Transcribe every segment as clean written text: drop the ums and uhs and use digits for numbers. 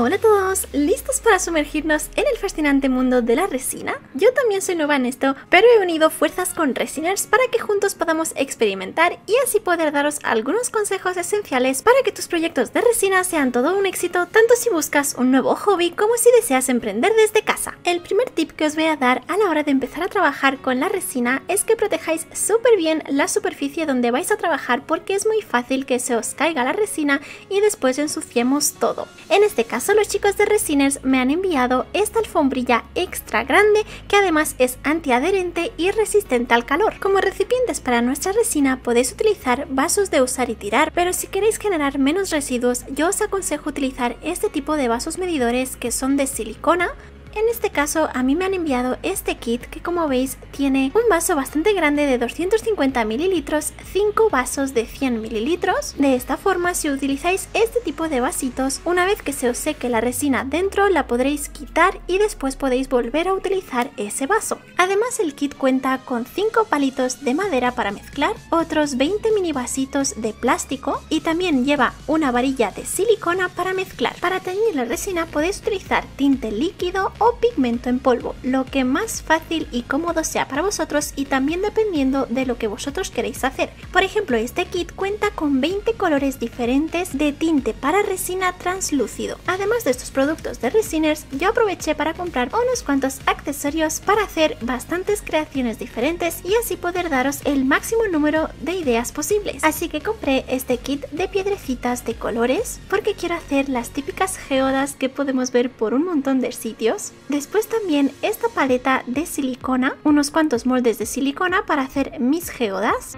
Hola a todos, ¿listos para sumergirnos en el fascinante mundo de la resina? Yo también soy nueva en esto, pero he unido fuerzas con Resiners para que juntos podamos experimentar y así poder daros algunos consejos esenciales para que tus proyectos de resina sean todo un éxito, tanto si buscas un nuevo hobby como si deseas emprender desde casa. El primer tip que os voy a dar a la hora de empezar a trabajar con la resina es que protejáis súper bien la superficie donde vais a trabajar, porque es muy fácil que se os caiga la resina y después ensuciemos todo. En este caso, los chicos de Resiners me han enviado esta alfombrilla extra grande que además es antiadherente y resistente al calor. Como recipientes para nuestra resina podéis utilizar vasos de usar y tirar, pero si queréis generar menos residuos yo os aconsejo utilizar este tipo de vasos medidores que son de silicona. En este caso a mí me han enviado este kit que, como veis, tiene un vaso bastante grande de 250 mililitros, 5 vasos de 100 mililitros. De esta forma, si utilizáis este tipo de vasitos, una vez que se os seque la resina dentro la podréis quitar y después podéis volver a utilizar ese vaso. Además, el kit cuenta con 5 palitos de madera para mezclar, otros 20 mini vasitos de plástico y también lleva una varilla de silicona para mezclar. Para teñir la resina podéis utilizar tinte líquido o pigmento en polvo, lo que más fácil y cómodo sea para vosotros, y también dependiendo de lo que vosotros queréis hacer. Por ejemplo, este kit cuenta con 20 colores diferentes de tinte para resina translúcido. Además de estos productos de Resiners, yo aproveché para comprar unos cuantos accesorios para hacer bastantes creaciones diferentes y así poder daros el máximo número de ideas posibles. Así que compré este kit de piedrecitas de colores porque quiero hacer las típicas geodas que podemos ver por un montón de sitios. Después también esta paleta de silicona, unos cuantos moldes de silicona para hacer mis geodas.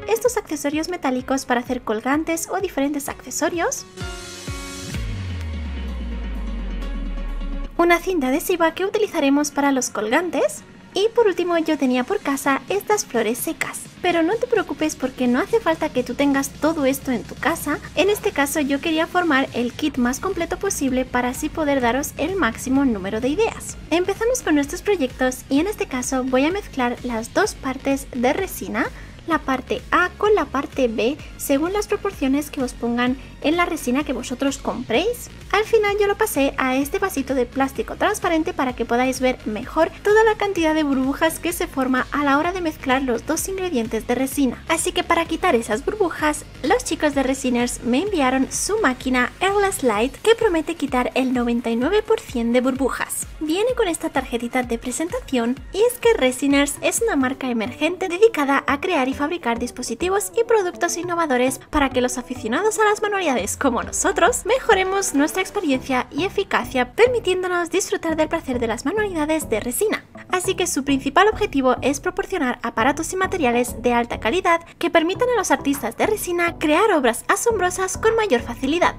Estos accesorios metálicos para hacer colgantes o diferentes accesorios. Una cinta adhesiva que utilizaremos para los colgantes. Y por último, yo tenía por casa estas flores secas. Pero no te preocupes porque no hace falta que tú tengas todo esto en tu casa. En este caso yo quería formar el kit más completo posible para así poder daros el máximo número de ideas. Empezamos con nuestros proyectos y en este caso voy a mezclar las dos partes de resina, la parte A con la parte B, según las proporciones que os pongan en la resina que vosotros compréis. Al final yo lo pasé a este vasito de plástico transparente para que podáis ver mejor toda la cantidad de burbujas que se forma a la hora de mezclar los dos ingredientes de resina. Así que para quitar esas burbujas, los chicos de Resiners me enviaron su máquina Airless Light que promete quitar el 99% de burbujas. Viene con esta tarjetita de presentación y es que Resiners es una marca emergente dedicada a crear y fabricar dispositivos y productos innovadores para que los aficionados a las manualidades como nosotros mejoremos nuestra experiencia y eficacia, permitiéndonos disfrutar del placer de las manualidades de resina. Así que su principal objetivo es proporcionar aparatos y materiales de alta calidad que permitan a los artistas de resina crear obras asombrosas con mayor facilidad.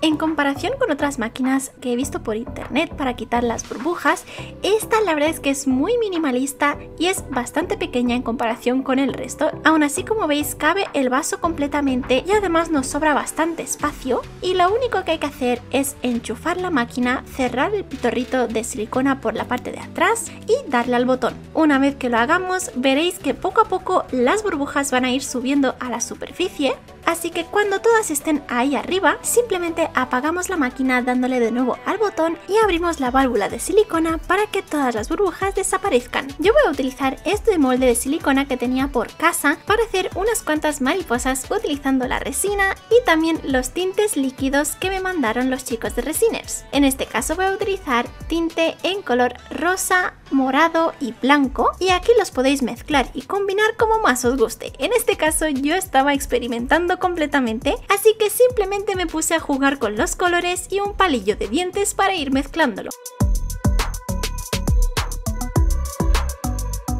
En comparación con otras máquinas que he visto por internet para quitar las burbujas, esta la verdad es que es muy minimalista y es bastante pequeña en comparación con el resto. Aún así, como veis, cabe el vaso completamente y además nos sobra bastante espacio, y lo único que hay que hacer es enchufar la máquina, cerrar el pitorrito de silicona por la parte de atrás y darle al botón. Una vez que lo hagamos, veréis que poco a poco las burbujas van a ir subiendo a la superficie. Así que cuando todas estén ahí arriba, simplemente apagamos la máquina dándole de nuevo al botón y abrimos la válvula de silicona para que todas las burbujas desaparezcan. Yo voy a utilizar este molde de silicona que tenía por casa para hacer unas cuantas mariposas utilizando la resina y también los tintes líquidos que me mandaron los chicos de Resiners. En este caso voy a utilizar tinte en color rosa, morado y blanco, y aquí los podéis mezclar y combinar como más os guste. En este caso yo estaba experimentando completamente, así que simplemente me puse a jugar con los colores y un palillo de dientes para ir mezclándolo.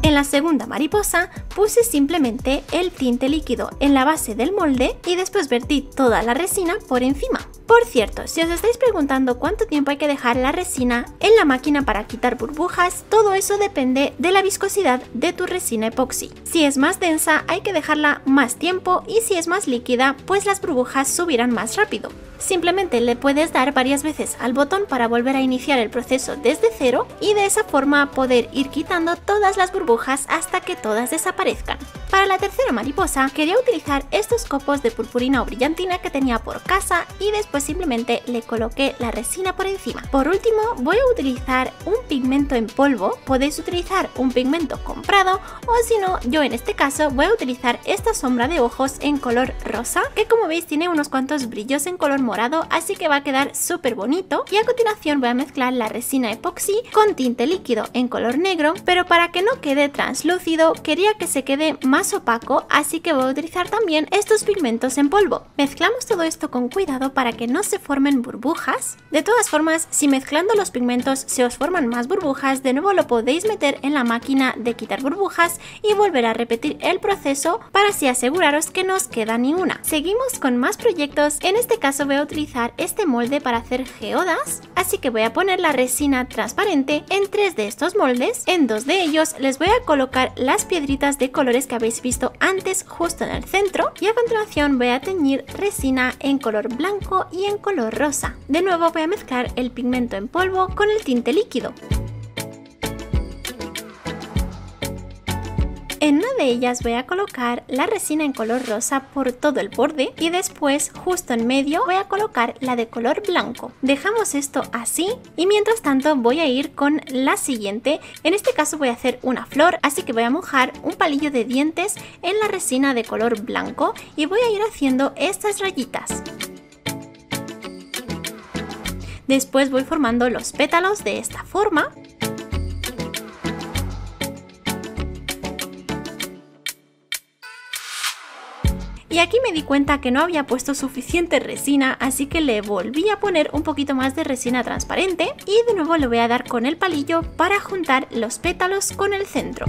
En la segunda mariposa puse simplemente el tinte líquido en la base del molde y después vertí toda la resina por encima. Por cierto, si os estáis preguntando cuánto tiempo hay que dejar la resina en la máquina para quitar burbujas, todo eso depende de la viscosidad de tu resina epoxi. Si es más densa hay que dejarla más tiempo, y si es más líquida pues las burbujas subirán más rápido. Simplemente le puedes dar varias veces al botón para volver a iniciar el proceso desde cero y de esa forma poder ir quitando todas las burbujas burbujas hasta que todas desaparezcan. Para la tercera mariposa quería utilizar estos copos de purpurina o brillantina que tenía por casa y después simplemente le coloqué la resina por encima. Por último voy a utilizar un pigmento en polvo, podéis utilizar un pigmento comprado o si no, yo en este caso voy a utilizar esta sombra de ojos en color rosa que como veis tiene unos cuantos brillos en color morado, así que va a quedar súper bonito. Y a continuación voy a mezclar la resina epoxi con tinte líquido en color negro, pero para que no quede translúcido quería que se quede más opaco, así que voy a utilizar también estos pigmentos en polvo. Mezclamos todo esto con cuidado para que no se formen burbujas. De todas formas, si mezclando los pigmentos se os forman más burbujas, de nuevo lo podéis meter en la máquina de quitar burbujas y volver a repetir el proceso para así aseguraros que no os queda ni una. Seguimos con más proyectos, en este caso voy a utilizar este molde para hacer geodas, así que voy a poner la resina transparente en 3 de estos moldes. En 2 de ellos les voy a colocar las piedritas de colores que habéis visto antes justo en el centro y a continuación voy a teñir resina en color blanco y en color rosa. De nuevo voy a mezclar el pigmento en polvo con el tinte líquido. En una de ellas voy a colocar la resina en color rosa por todo el borde y después justo en medio voy a colocar la de color blanco. Dejamos esto así y mientras tanto voy a ir con la siguiente. En este caso voy a hacer una flor, así que voy a mojar un palillo de dientes en la resina de color blanco y voy a ir haciendo estas rayitas. Después voy formando los pétalos de esta forma. Y aquí me di cuenta que no había puesto suficiente resina, así que le volví a poner un poquito más de resina transparente y de nuevo le voy a dar con el palillo para juntar los pétalos con el centro.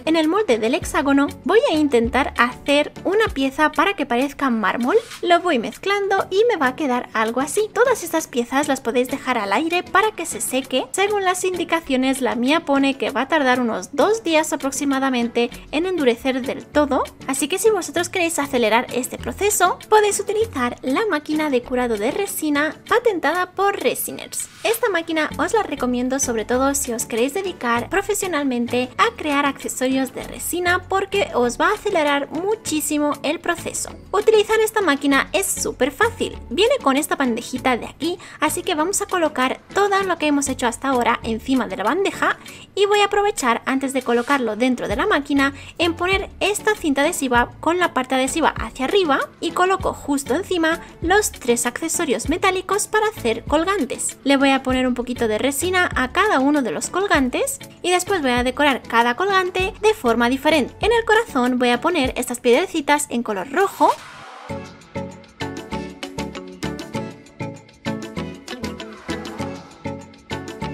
En el molde del hexágono voy a intentar hacer una pieza para que parezca mármol. Lo voy mezclando y me va a quedar algo así. Todas estas piezas las podéis dejar al aire para que se seque. Según las indicaciones, la mía pone que va a tardar unos 2 días aproximadamente en endurecer del todo. Así que si vosotros queréis acelerar este proceso, podéis utilizar la máquina de curado de resina patentada por Resiners. Esta máquina os la recomiendo sobre todo si os queréis dedicar profesionalmente a crear accesorios de resina porque os va a acelerar muchísimo el proceso. Utilizar esta máquina es súper fácil. Viene con esta bandejita de aquí, así que vamos a colocar todo lo que hemos hecho hasta ahora encima de la bandeja y voy a aprovechar antes de colocarlo dentro de la máquina en poner esta cinta adhesiva con la parte adhesiva hacia arriba y coloco justo encima los 3 accesorios metálicos para hacer colgantes. Le voy a poner un poquito de resina a cada uno de los colgantes y después voy a decorar cada colgante de forma diferente. En el corazón voy a poner estas piedrecitas en color rojo.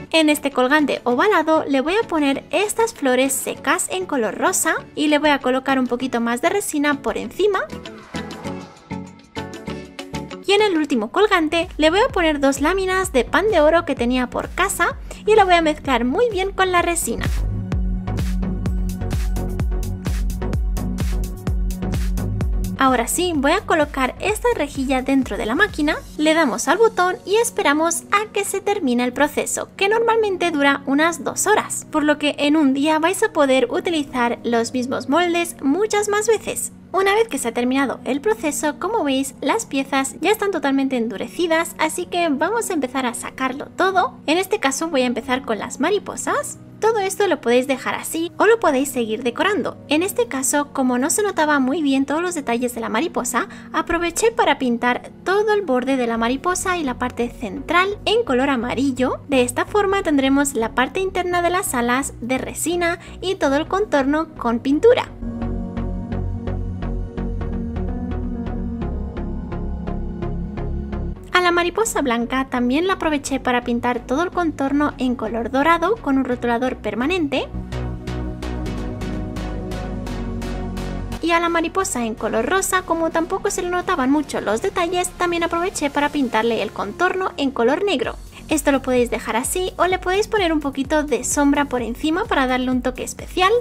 En este colgante ovalado le voy a poner estas flores secas en color rosa y le voy a colocar un poquito más de resina por encima. Y en el último colgante le voy a poner 2 láminas de pan de oro que tenía por casa y lo voy a mezclar muy bien con la resina. Ahora sí, voy a colocar esta rejilla dentro de la máquina, le damos al botón y esperamos a que se termine el proceso, que normalmente dura unas 2 horas, por lo que en un día vais a poder utilizar los mismos moldes muchas más veces. Una vez que se ha terminado el proceso, como veis, las piezas ya están totalmente endurecidas, así que vamos a empezar a sacarlo todo. En este caso voy a empezar con las mariposas. Todo esto lo podéis dejar así o lo podéis seguir decorando. En este caso, como no se notaba muy bien todos los detalles de la mariposa, aproveché para pintar todo el borde de la mariposa y la parte central en color amarillo. De esta forma tendremos la parte interna de las alas de resina y todo el contorno con pintura. A la mariposa blanca también la aproveché para pintar todo el contorno en color dorado con un rotulador permanente. Y a la mariposa en color rosa, como tampoco se le notaban mucho los detalles, también aproveché para pintarle el contorno en color negro. Esto lo podéis dejar así o le podéis poner un poquito de sombra por encima para darle un toque especial.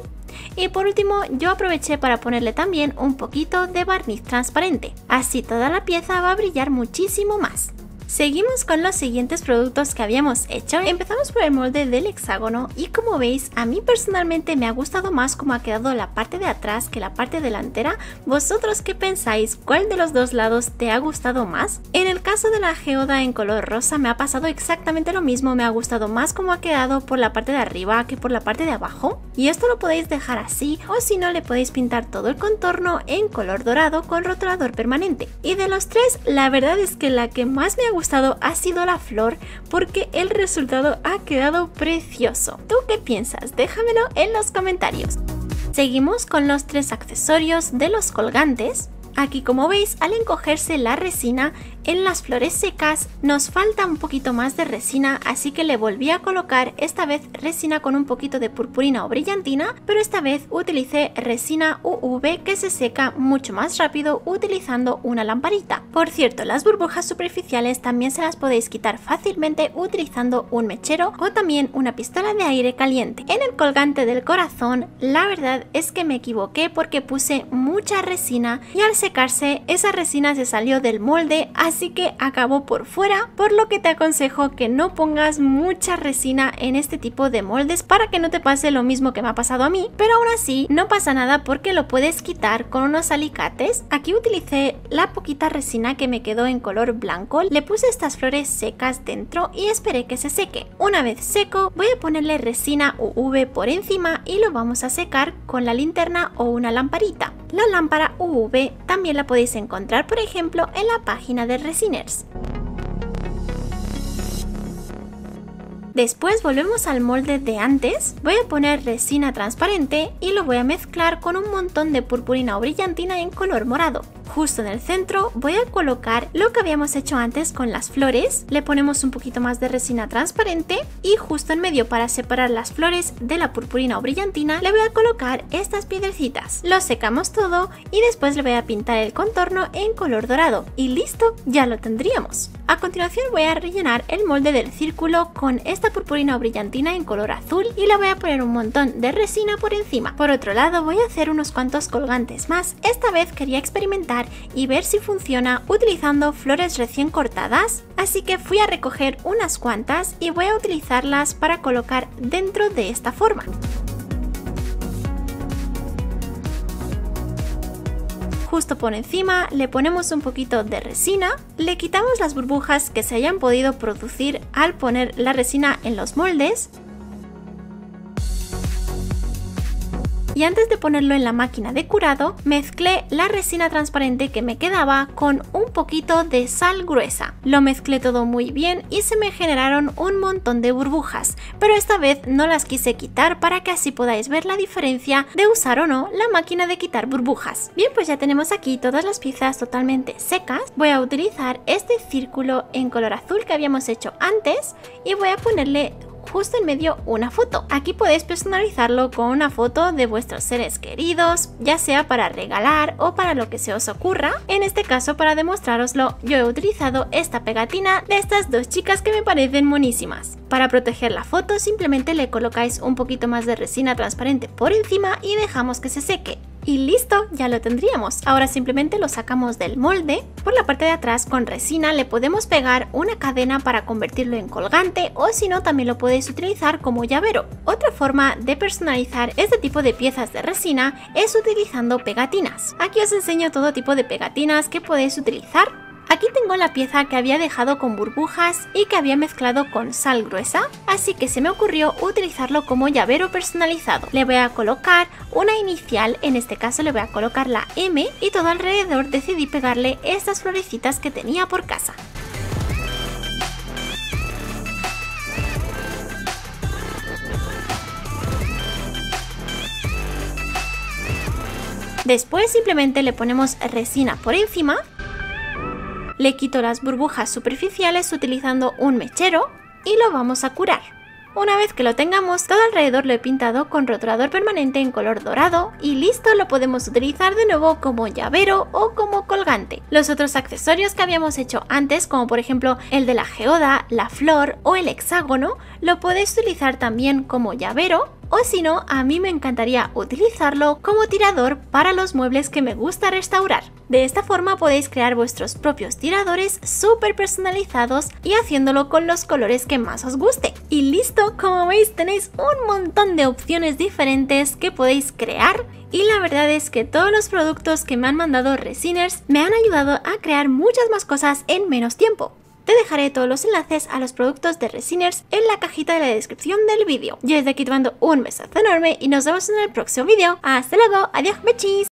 Y por último yo aproveché para ponerle también un poquito de barniz transparente, así toda la pieza va a brillar muchísimo más. Seguimos con los siguientes productos que habíamos hecho. Empezamos por el molde del hexágono y como veis, a mí personalmente me ha gustado más cómo ha quedado la parte de atrás que la parte delantera. ¿Vosotros qué pensáis? ¿Cuál de los dos lados te ha gustado más? En el caso de la geoda en color rosa me ha pasado exactamente lo mismo, me ha gustado más cómo ha quedado por la parte de arriba que por la parte de abajo. Y esto lo podéis dejar así, o si no le podéis pintar todo el contorno en color dorado con rotulador permanente. Y de los tres, la verdad es que la que más me ha gustado ha sido la flor, porque el resultado ha quedado precioso. ¿Tú qué piensas? Déjamelo en los comentarios. Seguimos con los tres accesorios de los colgantes. Aquí, como veis, al encogerse la resina en las flores secas nos falta un poquito más de resina, así que le volví a colocar esta vez resina con un poquito de purpurina o brillantina, pero esta vez utilicé resina UV que se seca mucho más rápido utilizando una lamparita. Por cierto, las burbujas superficiales también se las podéis quitar fácilmente utilizando un mechero o también una pistola de aire caliente. En el colgante del corazón, la verdad es que me equivoqué porque puse mucha resina y al secarse esa resina se salió del molde, así que acabó por fuera, por lo que te aconsejo que no pongas mucha resina en este tipo de moldes para que no te pase lo mismo que me ha pasado a mí, pero aún así no pasa nada porque lo puedes quitar con unos alicates. Aquí utilicé la poquita resina que me quedó en color blanco, le puse estas flores secas dentro y esperé que se seque. Una vez seco voy a ponerle resina UV por encima y lo vamos a secar con la linterna o una lamparita. La lámpara UV también la podéis encontrar, por ejemplo, en la página de Resiners. Después volvemos al molde de antes, voy a poner resina transparente y lo voy a mezclar con un montón de purpurina o brillantina en color morado. Justo en el centro voy a colocar lo que habíamos hecho antes con las flores, le ponemos un poquito más de resina transparente y justo en medio para separar las flores de la purpurina o brillantina le voy a colocar estas piedrecitas. Lo secamos todo y después le voy a pintar el contorno en color dorado y listo, ya lo tendríamos. A continuación voy a rellenar el molde del círculo con esta purpurina o brillantina en color azul y le voy a poner un montón de resina por encima. Por otro lado voy a hacer unos cuantos colgantes más. Esta vez quería experimentar y ver si funciona utilizando flores recién cortadas, así que fui a recoger unas cuantas y voy a utilizarlas para colocar dentro de esta forma. Justo por encima le ponemos un poquito de resina, le quitamos las burbujas que se hayan podido producir al poner la resina en los moldes. Y antes de ponerlo en la máquina de curado, mezclé la resina transparente que me quedaba con un poquito de sal gruesa. Lo mezclé todo muy bien y se me generaron un montón de burbujas, pero esta vez no las quise quitar para que así podáis ver la diferencia de usar o no la máquina de quitar burbujas. Bien, pues ya tenemos aquí todas las piezas totalmente secas. Voy a utilizar este círculo en color azul que habíamos hecho antes y voy a ponerle justo en medio una foto. Aquí podéis personalizarlo con una foto de vuestros seres queridos, ya sea para regalar o para lo que se os ocurra. En este caso, para demostraroslo, yo he utilizado esta pegatina de estas dos chicas que me parecen monísimas. Para proteger la foto simplemente le colocáis un poquito más de resina transparente por encima y dejamos que se seque. Y listo, ya lo tendríamos. Ahora simplemente lo sacamos del molde. Por la parte de atrás con resina le podemos pegar una cadena para convertirlo en colgante, o si no también lo podéis utilizar como llavero. Otra forma de personalizar este tipo de piezas de resina es utilizando pegatinas. Aquí os enseño todo tipo de pegatinas que podéis utilizar. Aquí tengo la pieza que había dejado con burbujas y que había mezclado con sal gruesa, así que se me ocurrió utilizarlo como llavero personalizado. Le voy a colocar una inicial, en este caso le voy a colocar la M, y todo alrededor decidí pegarle estas florecitas que tenía por casa. Después simplemente le ponemos resina por encima. Le quito las burbujas superficiales utilizando un mechero y lo vamos a curar. Una vez que lo tengamos, todo alrededor lo he pintado con rotulador permanente en color dorado y listo, lo podemos utilizar de nuevo como llavero o como colgante. Los otros accesorios que habíamos hecho antes, como por ejemplo el de la geoda, la flor o el hexágono, lo podéis utilizar también como llavero, o si no, a mí me encantaría utilizarlo como tirador para los muebles que me gusta restaurar. De esta forma podéis crear vuestros propios tiradores súper personalizados y haciéndolo con los colores que más os guste. Y listo, como veis tenéis un montón de opciones diferentes que podéis crear. Y la verdad es que todos los productos que me han mandado Resiners me han ayudado a crear muchas más cosas en menos tiempo. Te dejaré todos los enlaces a los productos de Resiners en la cajita de la descripción del vídeo. Yo desde aquí te mando un besazo enorme y nos vemos en el próximo vídeo. ¡Hasta luego! ¡Adiós, bechis!